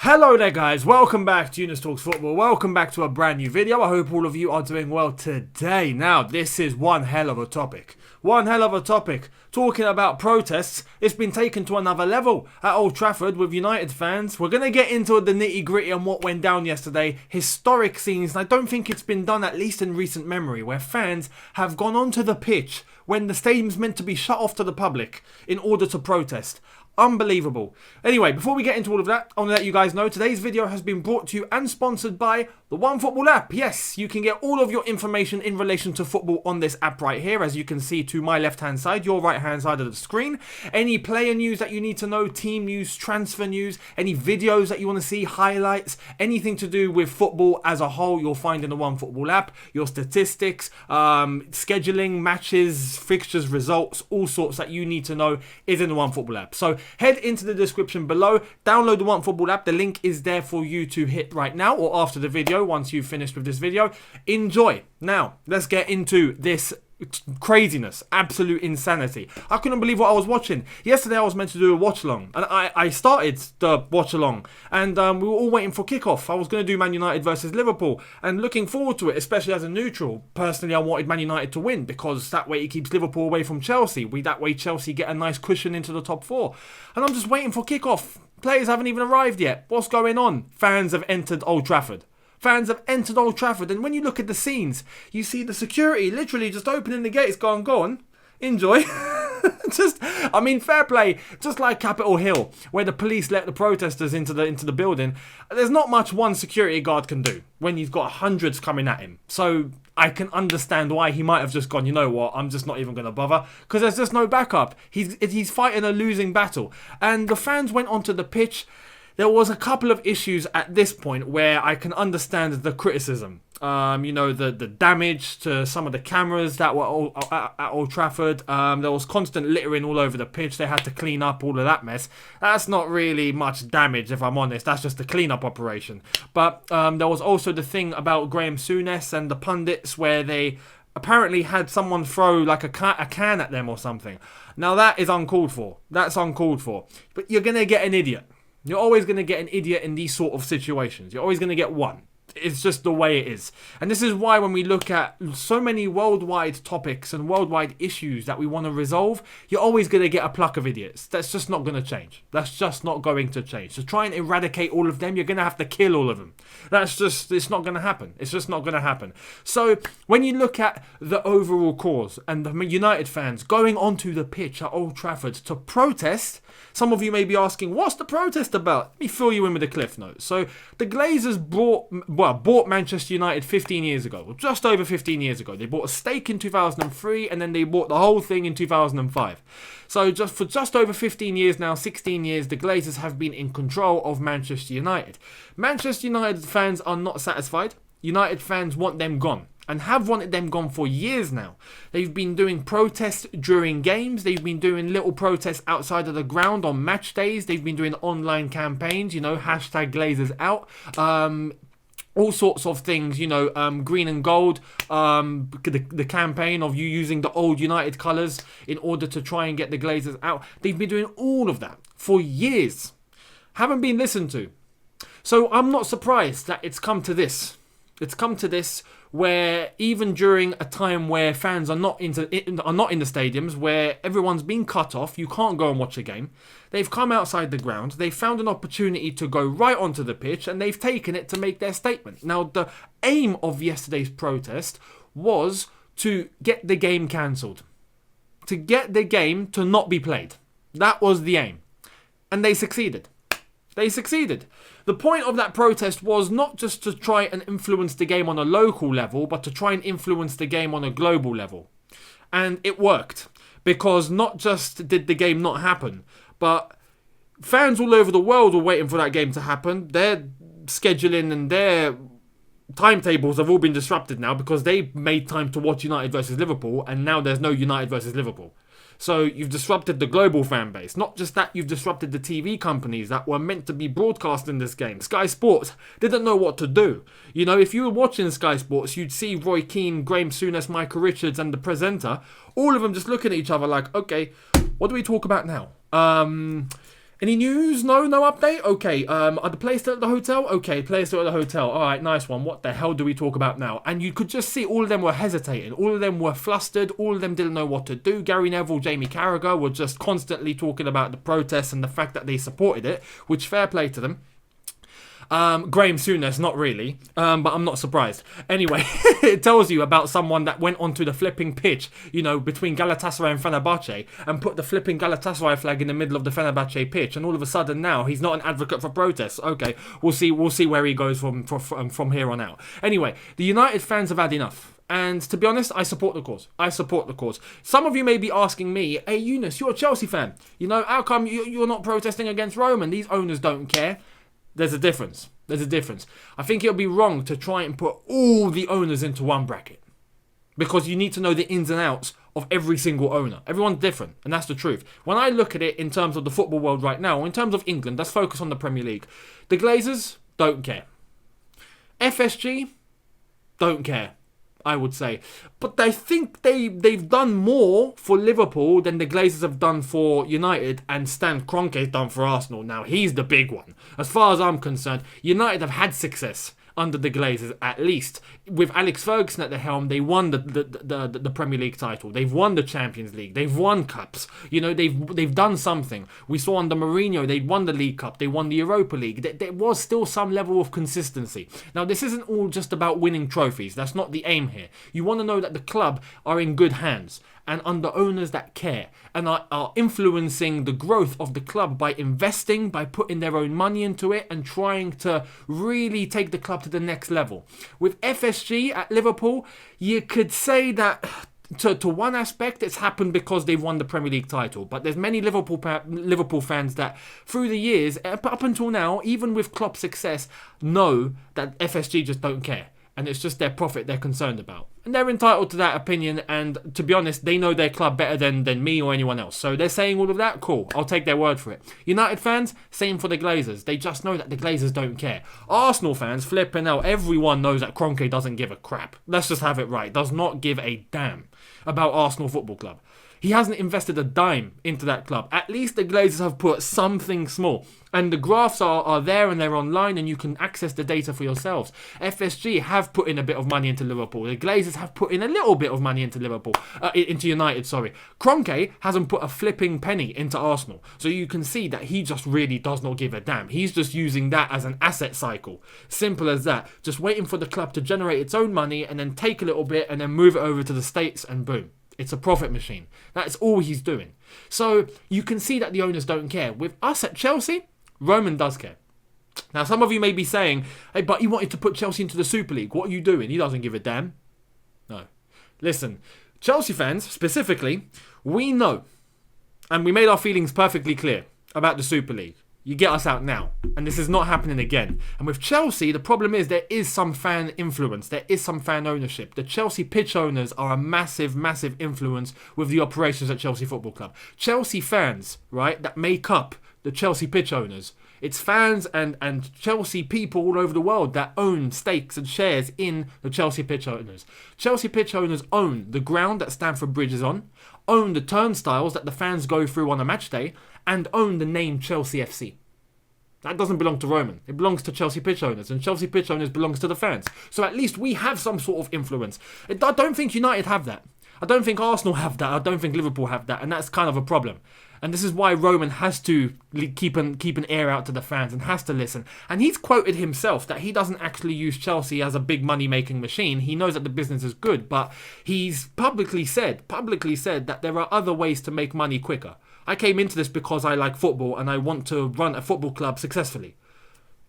Hello there guys, welcome back to Younes Talks Football, welcome back to a brand new video. I hope all of you are doing well today. Now this is one hell of a topic, talking about protests. It's been taken to another level at Old Trafford with United fans. We're going to get into the nitty gritty on what went down yesterday, historic scenes, and I don't think it's been done at least in recent memory, where fans have gone onto the pitch when the stadium's meant to be shut off to the public in order to protest. Unbelievable. Anyway, before we get into all of that, I want to let you guys know today's video has been brought to you and sponsored by the OneFootball app. Yes, you can get all of your information in relation to football on this app right here, as you can see to my left-hand side, your right-hand side of the screen. Any player news that you need to know, team news, transfer news, any videos that you want to see, highlights, anything to do with football as a whole, you'll find in the OneFootball app. Your statistics, scheduling, matches, fixtures, results, all sorts that you need to know is in the OneFootball app. So head into the description below, download the OneFootball app. The link is there for you to hit right now or after the video once you've finished with this video. Enjoy. Now, let's get into this craziness, absolute insanity. I couldn't believe what I was watching. Yesterday I was meant to do a watch along, and I started the watch along, and we were all waiting for kickoff. I was going to do Man United versus Liverpool and looking forward to it, especially as a neutral. Personally, I wanted Man United to win because that way it keeps Liverpool away from Chelsea. That way Chelsea get a nice cushion into the top four, and I'm just waiting for kickoff. Players haven't even arrived yet. What's going on? Fans have entered Old Trafford. Fans have entered Old Trafford, and when you look at the scenes, you see the security literally just opening the gates, going, go on, enjoy. Fair play. Just like Capitol Hill, where the police let the protesters into the building. There's not much one security guard can do when you've got hundreds coming at him. So I can understand why he might have just gone, you know what, I'm just not even going to bother, because there's just no backup. He's fighting a losing battle, and the fans went onto the pitch. There was a couple of issues at this point where I can understand the criticism. The damage to some of the cameras that were at Old Trafford. There was constant littering all over the pitch. They had to clean up all of that mess. That's not really much damage, if I'm honest. That's just a clean-up operation. But there was also the thing about Younes and the pundits where they apparently had someone throw like a can at them or something. Now that is uncalled for. That's uncalled for. But you're going to get an idiot. You're always going to get an idiot in these sort of situations. You're always going to get one. It's just the way it is. And this is why when we look at so many worldwide topics and worldwide issues that we want to resolve, you're always going to get a pluck of idiots. That's just not going to change. That's just not going to change. To try and eradicate all of them, you're going to have to kill all of them. It's not going to happen. It's just not going to happen. So when you look at the overall cause and the United fans going onto the pitch at Old Trafford to protest, some of you may be asking, what's the protest about? Let me fill you in with the cliff notes. So the Glazers bought Manchester United 15 years ago, or just over 15 years ago. They bought a stake in 2003, and then they bought the whole thing in 2005. So just over 15 years now, 16 years, the Glazers have been in control of Manchester United. Manchester United fans are not satisfied. United fans want them gone, and have wanted them gone for years now. They've been doing protests during games. They've been doing little protests outside of the ground on match days. They've been doing online campaigns, hashtag Glazers out. All sorts of things, green and gold, the campaign of you using the old United colours in order to try and get the Glazers out. They've been doing all of that for years. Haven't been listened to. So I'm not surprised that it's come to this. It's come to this where even during a time where fans are not in the stadiums, where everyone's been cut off, you can't go and watch a game, they've come outside the ground, they've found an opportunity to go right onto the pitch, and they've taken it to make their statement. Now, the aim of yesterday's protest was to get the game cancelled, to get the game to not be played. That was the aim, and they succeeded. They succeeded. The point of that protest was not just to try and influence the game on a local level, but to try and influence the game on a global level. And it worked, because not just did the game not happen, but fans all over the world were waiting for that game to happen. Their scheduling and their timetables have all been disrupted now because they made time to watch United versus Liverpool, and now there's no United versus Liverpool. So you've disrupted the global fan base. Not just that, you've disrupted the TV companies that were meant to be broadcasting this game. Sky Sports didn't know what to do. If you were watching Sky Sports, you'd see Roy Keane, Graham Younes, Michael Richards and the presenter, all of them just looking at each other like, okay, what do we talk about now? Any news? No update? Okay, are the players still at the hotel? Okay, players still at the hotel. Alright, nice one. What the hell do we talk about now? And you could just see all of them were hesitating. All of them were flustered. All of them didn't know what to do. Gary Neville, Jamie Carragher were just constantly talking about the protests and the fact that they supported it, which fair play to them. Graham Younes, not really, but I'm not surprised. Anyway, it tells you about someone that went onto the flipping pitch, between Galatasaray and Fenerbahce, and put the flipping Galatasaray flag in the middle of the Fenerbahce pitch, and all of a sudden now he's not an advocate for protests. Okay, we'll see where he goes from here on out. Anyway, the United fans have had enough. And to be honest, I support the cause. Some of you may be asking me, hey Younes, you're a Chelsea fan. How come you're not protesting against Roman? These owners don't care. There's a difference. I think it would be wrong to try and put all the owners into one bracket. Because you need to know the ins and outs of every single owner. Everyone's different, and that's the truth. When I look at it in terms of the football world right now, or in terms of England, let's focus on the Premier League. The Glazers don't care. FSG don't care, I would say. But I think they've done more for Liverpool than the Glazers have done for United, and Stan Kroenke's done for Arsenal. Now, he's the big one. As far as I'm concerned, United have had success under the Glazers, at least. With Alex Ferguson at the helm, they won the Premier League title. They've won the Champions League. They've won cups. They've done something. We saw under Mourinho, they won the League Cup. They won the Europa League. There was still some level of consistency. Now, this isn't all just about winning trophies. That's not the aim here. You want to know that the club are in good hands and under owners that care and are influencing the growth of the club by investing, by putting their own money into it and trying to really take the club to the next level. With FSG at Liverpool, you could say that to one aspect it's happened because they've won the Premier League title, but there's many Liverpool fans that through the years, up until now, even with Klopp's success, know that FSG just don't care. And it's just their profit they're concerned about. And they're entitled to that opinion, and to be honest, they know their club better than me or anyone else. So they're saying all of that, cool, I'll take their word for it. United fans, same for the Glazers. They just know that the Glazers don't care. Arsenal fans, flipping out, everyone knows that Kroenke doesn't give a crap. Let's just have it right. Does not give a damn about Arsenal Football Club. He hasn't invested a dime into that club. At least the Glazers have put something small. And the graphs are there and they're online and you can access the data for yourselves. FSG have put in a bit of money into Liverpool. The Glazers have put in a little bit of money into into United, sorry. Kroenke hasn't put a flipping penny into Arsenal. So you can see that he just really does not give a damn. He's just using that as an asset cycle. Simple as that. Just waiting for the club to generate its own money and then take a little bit and then move it over to the States and boom. It's a profit machine. That's all he's doing. So you can see that the owners don't care. With us at Chelsea, Roman does care. Now, some of you may be saying, hey, but he wanted to put Chelsea into the Super League. What are you doing? He doesn't give a damn. No. Listen, Chelsea fans, specifically, we know, and we made our feelings perfectly clear about the Super League. You get us out now. And this is not happening again. And with Chelsea, the problem is there is some fan influence. There is some fan ownership. The Chelsea pitch owners are a massive, massive influence with the operations at Chelsea Football Club. Chelsea fans, right, that make up the Chelsea pitch owners. It's fans and Chelsea people all over the world that own stakes and shares in the Chelsea pitch owners. Chelsea pitch owners own the ground that Stamford Bridge is on, own the turnstiles that the fans go through on a match day, and own the name Chelsea FC. That doesn't belong to Roman. It belongs to Chelsea pitch owners, and Chelsea pitch owners belongs to the fans. So at least we have some sort of influence. I don't think United have that. I don't think Arsenal have that. I don't think Liverpool have that, and that's kind of a problem. And this is why Roman has to keep an ear out to the fans and has to listen. And he's quoted himself that he doesn't actually use Chelsea as a big money-making machine. He knows that the business is good, but he's publicly said that there are other ways to make money quicker. I came into this because I like football and I want to run a football club successfully.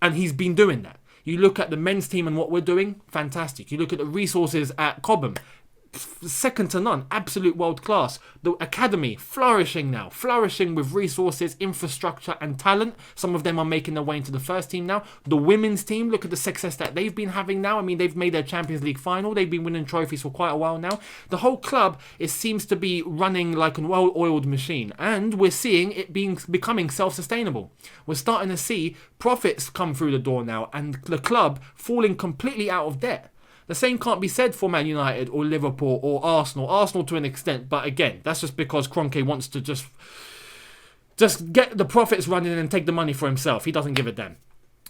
And he's been doing that. You look at the men's team and what we're doing, fantastic. You look at the resources at Cobham, second to none, absolute world class. The academy flourishing now, flourishing with resources, infrastructure and talent. Some of them are making their way into the first team now. The women's team, look at the success that they've been having now. I mean, they've made their Champions League final. They've been winning trophies for quite a while now. The whole club, it seems to be running like an well-oiled machine, and we're seeing it becoming self-sustainable. We're starting to see profits come through the door now and the club falling completely out of debt. The same can't be said for Man United or Liverpool or Arsenal. Arsenal to an extent, but again, that's just because Kroenke wants to just just get the profits running and take the money for himself. He doesn't give a damn.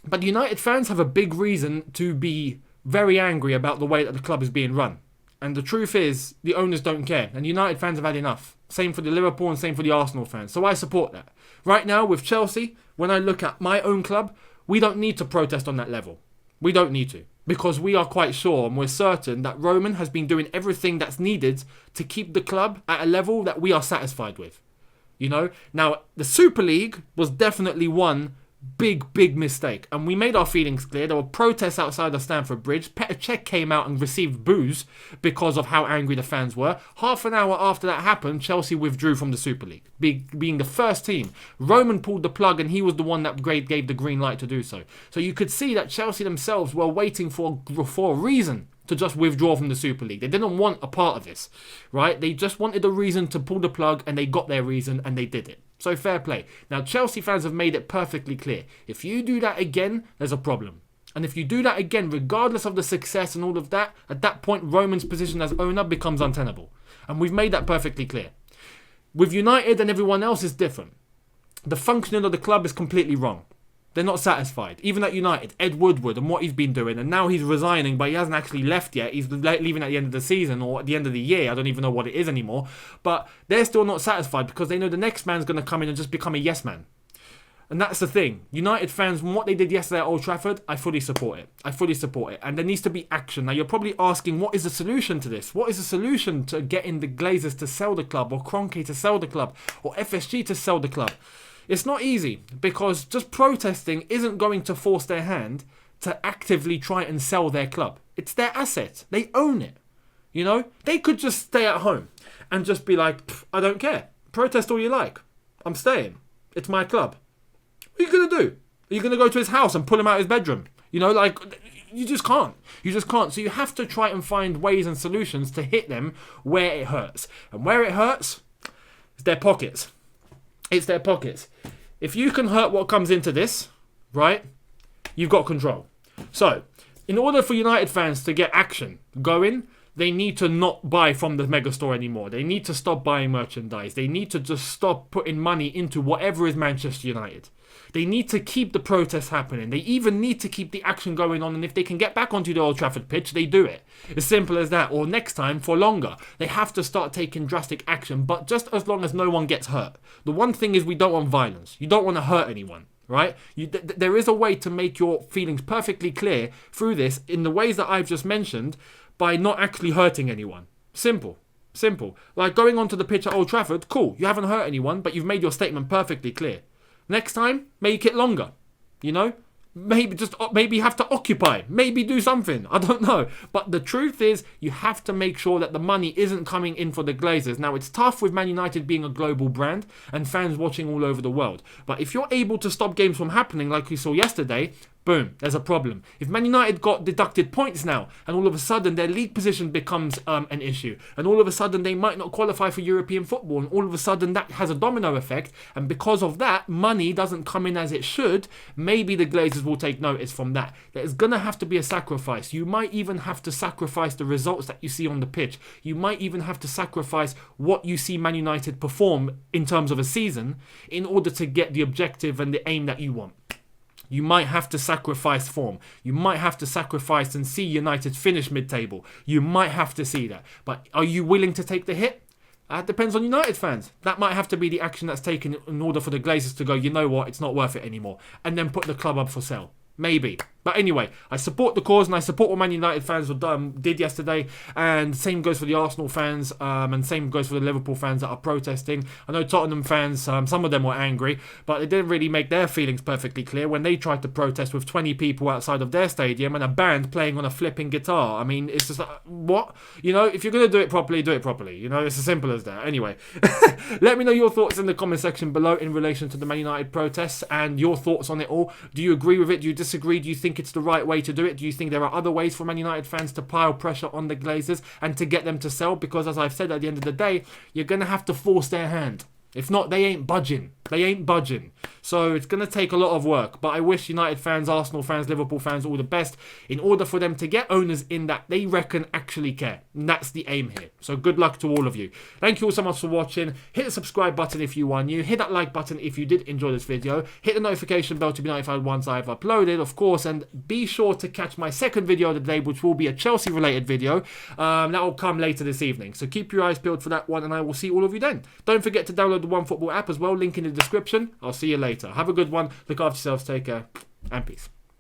But United fans have a big reason to be very angry about the way that the club is being run. And the truth is, the owners don't care. And United fans have had enough. Same for the Liverpool and same for the Arsenal fans. So I support that. Right now, with Chelsea, when I look at my own club, we don't need to protest on that level. We don't need to. Because we are quite sure and we're certain that Roman has been doing everything that's needed to keep the club at a level that we are satisfied with. You know? Now, the Super League was definitely one big mistake. And we made our feelings clear. There were protests outside of Stamford Bridge. Petr Cech came out and received boos because of how angry the fans were. Half an hour after that happened, Chelsea withdrew from the Super League, being the first team. Roman pulled the plug and he was the one that gave the green light to do so. So you could see that Chelsea themselves were waiting for a reason to just withdraw from the Super League. They didn't want a part of this, right? They just wanted a reason to pull the plug, and they got their reason and they did it. So fair play. Now, Chelsea fans have made it perfectly clear. If you do that again, there's a problem. And if you do that again, regardless of the success and all of that, at that point, Roman's position as owner becomes untenable. And we've made that perfectly clear. With United and everyone else, it's different. The functioning of the club is completely wrong. They're not satisfied. Even at United, Ed Woodward and what he's been doing, and now he's resigning, but he hasn't actually left yet. He's leaving at the end of the season or at the end of the year. I don't even know what it is anymore. But they're still not satisfied because they know the next man's going to come in and just become a yes man. And that's the thing. United fans, from what they did yesterday at Old Trafford, I fully support it. I fully support it. And there needs to be action. Now, you're probably asking, what is the solution to this? What is the solution to getting the Glazers to sell the club, or Kroenke to sell the club, or FSG to sell the club? It's not easy, because just protesting isn't going to force their hand to actively try and sell their club. It's their asset. They own it. You know? They could just stay at home and just be like, I don't care. Protest all you like. I'm staying. It's my club. What are you going to do? Are you going to go to his house and pull him out of his bedroom? You know, like, you just can't. You just can't. So you have to try and find ways and solutions to hit them where it hurts. And where it hurts is their pockets. It's their pockets. If you can hurt what comes into this, right, you've got control. So, in order for United fans to get action going, they need to not buy from the megastore anymore. They need to stop buying merchandise. They need to just stop putting money into whatever is Manchester United. They need to keep the protests happening. They even need to keep the action going on. And if they can get back onto the Old Trafford pitch, they do it. As simple as that. Or next time, for longer. They have to start taking drastic action. But just as long as no one gets hurt. The one thing is, we don't want violence. You don't want to hurt anyone. Right? There is a way to make your feelings perfectly clear through this in the ways that I've just mentioned, by not actually hurting anyone. Simple. Like going onto the pitch at Old Trafford, cool. You haven't hurt anyone, but you've made your statement perfectly clear. Next time, make it longer. You know? Maybe you have to occupy. Maybe do something. I don't know. But the truth is, you have to make sure that the money isn't coming in for the Glazers. Now, it's tough with Man United being a global brand and fans watching all over the world. But if you're able to stop games from happening like we saw yesterday, boom, there's a problem. If Man United got deducted points now, and all of a sudden their league position becomes an issue, and all of a sudden they might not qualify for European football, and all of a sudden that has a domino effect, and because of that, money doesn't come in as it should, maybe the Glazers will take notice from that. There's going to have to be a sacrifice. You might even have to sacrifice the results that you see on the pitch. You might even have to sacrifice what you see Man United perform in terms of a season in order to get the objective and the aim that you want. You might have to sacrifice form. You might have to sacrifice and see United finish mid-table. You might have to see that. But are you willing to take the hit? That depends on United fans. That might have to be the action that's taken in order for the Glazers to go, you know what, it's not worth it anymore. And then put the club up for sale. Maybe. But anyway, I support the cause and I support what Man United fans did yesterday. And same goes for the Arsenal fans and same goes for the Liverpool fans that are protesting. I know Tottenham fans, some of them were angry, but they didn't really make their feelings perfectly clear when they tried to protest with 20 people outside of their stadium and a band playing on a flipping guitar. I mean, it's just like, what? You know, if you're going to do it properly, do it properly. You know, it's as simple as that. Anyway, let me know your thoughts in the comment section below in relation to the Man United protests and your thoughts on it all. Do you agree with it? Do you disagree? Do you think it's the right way to do it? Do you think there are other ways for Man United fans to pile pressure on the Glazers and to get them to sell? Because as I've said, at the end of the day, you're going to have to force their hand. If not, they ain't budging. They ain't budging. So it's going to take a lot of work. But I wish United fans, Arsenal fans, Liverpool fans all the best in order for them to get owners in that they reckon actually care. And that's the aim here. So good luck to all of you. Thank you all so much for watching. Hit the subscribe button if you are new. Hit that like button if you did enjoy this video. Hit the notification bell to be notified once I've uploaded, of course. And be sure to catch my second video of the day, which will be a Chelsea related video. That will come later this evening. So keep your eyes peeled for that one, and I will see all of you then. Don't forget to download the OneFootball app as well. Link in the description. I'll see you later. Have a good one. Look after yourselves. Take care. And peace.